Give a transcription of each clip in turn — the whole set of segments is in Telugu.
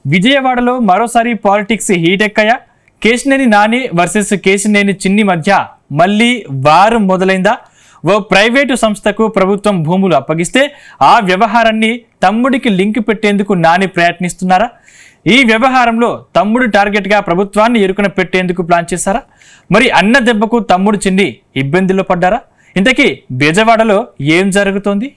విజయవాడలో మరోసారి పాలిటిక్స్ హీట్ ఎక్కాయా? కేశినేని నాని వర్సెస్ కేశినేని చిన్ని మధ్య మళ్ళీ వారం మొదలైందా? ఓ ప్రైవేటు సంస్థకు ప్రభుత్వం భూములు అప్పగిస్తే ఆ వ్యవహారాన్ని తమ్ముడికి లింక్ పెట్టేందుకు నాని ప్రయత్నిస్తున్నారా? ఈ వ్యవహారంలో తమ్ముడు టార్గెట్గా ప్రభుత్వాన్ని ఇరుకున పెట్టేందుకు ప్లాన్ చేశారా? మరి అన్న దెబ్బకు తమ్ముడు చిన్ని ఇబ్బందుల్లో పడ్డారా? ఇంతకీ బెజవాడలో ఏం జరుగుతోంది?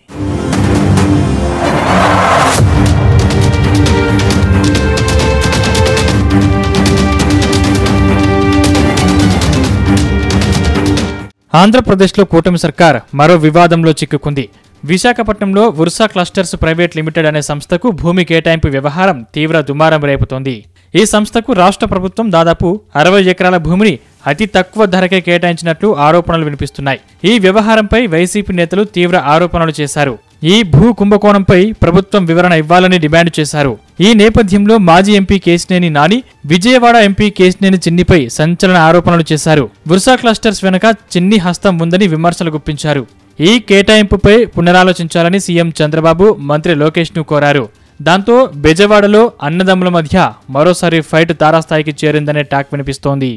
ఆంధ్రప్రదేశ్లో కూటమి సర్కార్ మరో వివాదంలో చిక్కుకుంది. విశాఖపట్నంలో వుర్సా క్లస్టర్స్ ప్రైవేట్ లిమిటెడ్ అనే సంస్థకు భూమి కేటాయింపు వ్యవహారం తీవ్ర దుమారం రేపుతోంది. ఈ సంస్థకు రాష్ట్ర ప్రభుత్వం దాదాపు 60 ఎకరాల భూమిని అతి తక్కువ ధరకే కేటాయించినట్లు ఆరోపణలు వినిపిస్తున్నాయి. ఈ వ్యవహారంపై వైసీపీ నేతలు తీవ్ర ఆరోపణలు చేశారు. ఈ భూ కుంభకోణంపై ప్రభుత్వం వివరణ ఇవ్వాలని డిమాండ్ చేశారు. ఈ నేపథ్యంలో మాజీ ఎంపీ కేశినేని నాని విజయవాడ ఎంపీ కేశినేని చిన్నిపై సంచలన ఆరోపణలు చేశారు. వుర్సా క్లస్టర్స్ వెనుక చిన్ని హస్తం ఉందని విమర్శలు గుప్పించారు. ఈ కేటాయింపుపై పునరాలోచించాలని సీఎం చంద్రబాబు మంత్రి లోకేష్ ను కోరారు. దాంతో బెజవాడలో అన్నదమ్ముల మధ్య మరోసారి ఫైట్ తారాస్థాయికి చేరిందనే టాక్ వినిపిస్తోంది.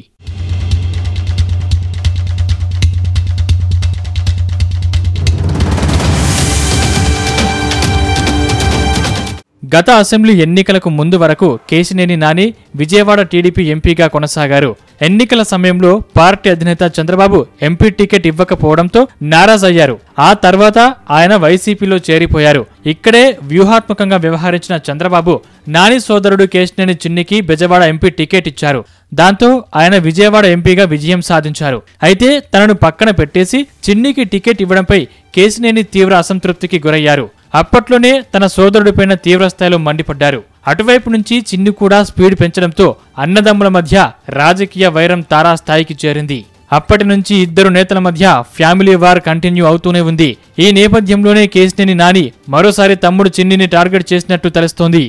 గత అసెంబ్లీ ఎన్నికలకు ముందు వరకు కేశినేని నాని విజయవాడ టీడీపీ ఎంపీగా కొనసాగారు. ఎన్నికల సమయంలో పార్టీ అధినేత చంద్రబాబు ఎంపీ టికెట్ ఇవ్వకపోవడంతో నారాజయ్యారు. ఆ తర్వాత ఆయన వైసీపీలో చేరిపోయారు. ఇక్కడే వ్యూహాత్మకంగా వ్యవహరించిన చంద్రబాబు నాని సోదరుడు కేశినేని చిన్నికి బెజవాడ ఎంపీ టికెట్ ఇచ్చారు. దాంతో ఆయన విజయవాడ ఎంపీగా విజయం సాధించారు. అయితే తనను పక్కన పెట్టేసి చిన్నికి టికెట్ ఇవ్వడంపై కేశినేని తీవ్ర అసంతృప్తికి గురయ్యారు. అప్పట్లోనే తన సోదరుడిపైన తీవ్రస్థాయిలో మండిపడ్డారు. అటువైపు నుంచి చిన్ని కూడా స్పీడ్ పెంచడంతో అన్నదమ్ముల మధ్య రాజకీయ వైరం తారాస్థాయికి చేరింది. అప్పటి నుంచి ఇద్దరు నేతల మధ్య ఫ్యామిలీ వార్ కంటిన్యూ అవుతూనే ఉంది. ఈ నేపథ్యంలోనే కేశినేని నాని మరోసారి తమ్ముడు చిన్నిని టార్గెట్ చేసినట్టు తెలుస్తోంది.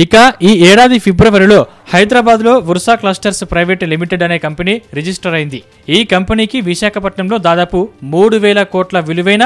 ఇక ఈ ఏడాది ఫిబ్రవరిలో హైదరాబాద్లో వుర్సా క్లస్టర్స్ ప్రైవేట్ లిమిటెడ్ అనే కంపెనీ రిజిస్టర్ అయింది. ఈ కంపెనీకి విశాఖపట్నంలో దాదాపు 3,000 కోట్ల విలువైన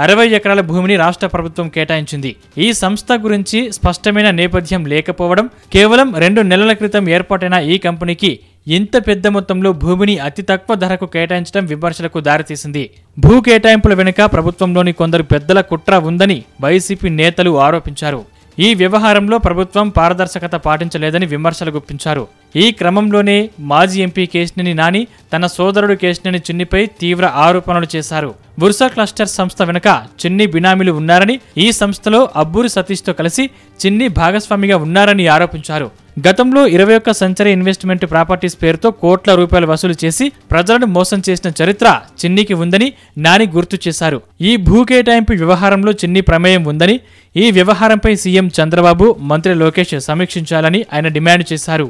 60 ఎకరాల భూమిని రాష్ట్ర ప్రభుత్వం కేటాయించింది. ఈ సంస్థ గురించి స్పష్టమైన నేపథ్యం లేకపోవడం, కేవలం 2 నెలల క్రితం ఏర్పాటైన ఈ కంపెనీకి ఇంత పెద్ద మొత్తంలో భూమిని అతి తక్కువ ధరకు కేటాయించడం విమర్శలకు దారితీసింది. భూ కేటాయింపుల వెనుక ప్రభుత్వంలోని కొందరు పెద్దల కుట్ర ఉందని వైసీపీ నేతలు ఆరోపించారు. ఈ వ్యవహారంలో ప్రభుత్వం పారదర్శకత పాటించలేదని విమర్శలు గుప్పించారు. ఈ క్రమంలోనే మాజీ ఎంపీ కేశినేని నాని తన సోదరుడు కేశినేని చిన్నిపై తీవ్ర ఆరోపణలు చేశారు. వుర్సా క్లస్టర్స్ సంస్థ వెనుక చిన్ని బినామీలు ఉన్నారని, ఈ సంస్థలో అబ్బూరి సతీష్తో కలిసి చిన్ని భాగస్వామిగా ఉన్నారని ఆరోపించారు. గతంలో 21 సెంచరీ ఇన్వెస్ట్మెంట్ ప్రాపర్టీస్ పేరుతో కోట్ల రూపాయలు వసూలు చేసి ప్రజలను మోసం చేసిన చరిత్ర చిన్నికి ఉందని నాని గుర్తు చేశారు. ఈ భూ కేటాయింపు వ్యవహారంలో చిన్ని ప్రమేయం ఉందని, ఈ వ్యవహారంపై సీఎం చంద్రబాబు మంత్రి లోకేష్ సమీక్షించాలని ఆయన డిమాండ్ చేశారు.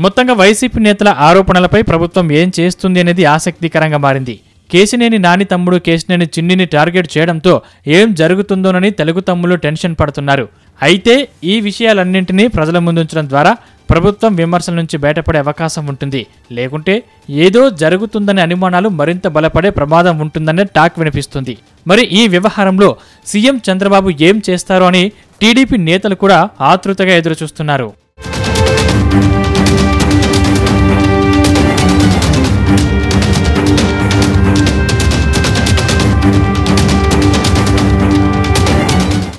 మొత్తంగా వైసీపీ నేతల ఆరోపణలపై ప్రభుత్వం ఏం చేస్తుంది అనేది ఆసక్తికరంగా మారింది. కేశినేని నాని తమ్ముడు కేశినేని చిన్నిని టార్గెట్ చేయడంతో ఏం జరుగుతుందోనని తెలుగు తమ్ముళ్లు టెన్షన్ పడుతున్నారు. అయితే ఈ విషయాలన్నింటినీ ప్రజల ముందుంచడం ద్వారా ప్రభుత్వం విమర్శల నుంచి బయటపడే అవకాశం ఉంటుంది. లేకుంటే ఏదో జరుగుతుందనే అనుమానాలు మరింత బలపడే ప్రమాదం ఉంటుందనే టాక్ వినిపిస్తుంది. మరి ఈ వ్యవహారంలో సీఎం చంద్రబాబు ఏం చేస్తారో అని టీడీపీ నేతలు కూడా ఆతృతగా ఎదురుచూస్తున్నారు.